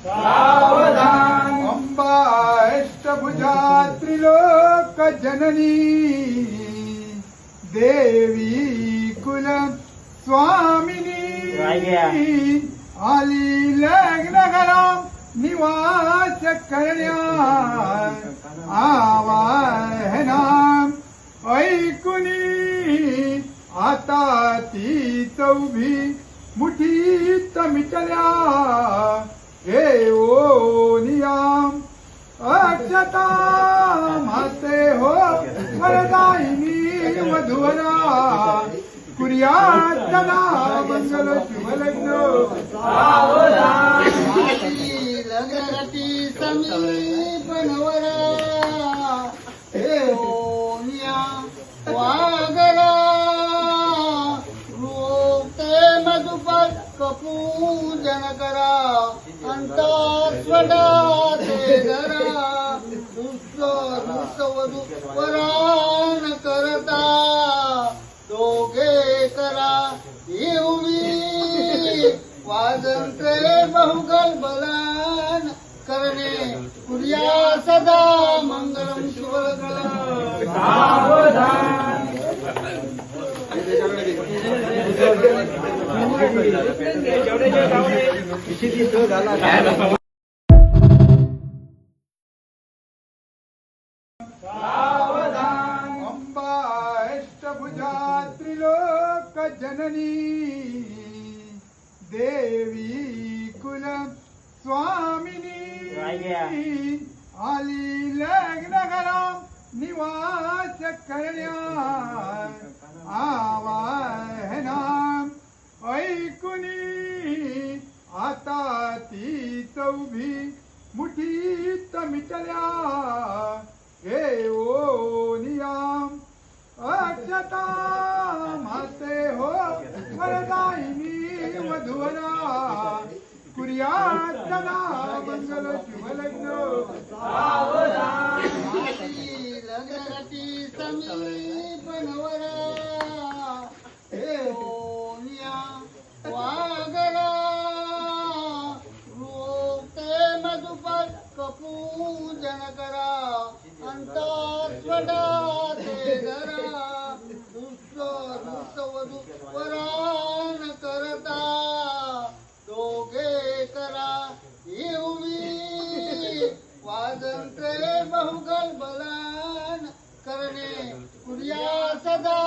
सावधान अंबा अष्टभुजा त्रिलोक जननी देवी कुल स्वामिनी आली लग्न घरा निवास करण्या आवाहना ऐकुनी आता ती चौभी मुठीत मिटल्या हे ओ नियम अक्षता माते हो वरदायिनी मधुवरा कुर्यात सदा मंगल शुभलग्न लग्नगती समीप नवरा हे ओनिया वागरा रोते मधुपर कपूजन करा अंतस्वडा ते धरा दुसवधू वरान करता दोघे करा येऊनी वाजंत्रे बहुगल बलान करणे कुर्या सदा मंगलम शिवलग्न सावधान अंबा अष्टभुजा त्रिलोक जननी देवी कुल स्वामिनी आली लग्न घरा निवास करण्या आवाहना ऐकुनी आता ती चौभी मुठीत मिटल्या हे ओ नियम अक्षता माते हो वरदायिनी मधुवरा कुर्यात सदा मंगल शुभलग्न लग्नगती समीप नवरा हे ओनिया वागरा रोते मधुपर कपूजन करा अंतस्वडा ते धरा दुसवधू वरान करता दोघे करा येऊनी वाजंत्रे बहुगल बलान करणे कुर्या सदा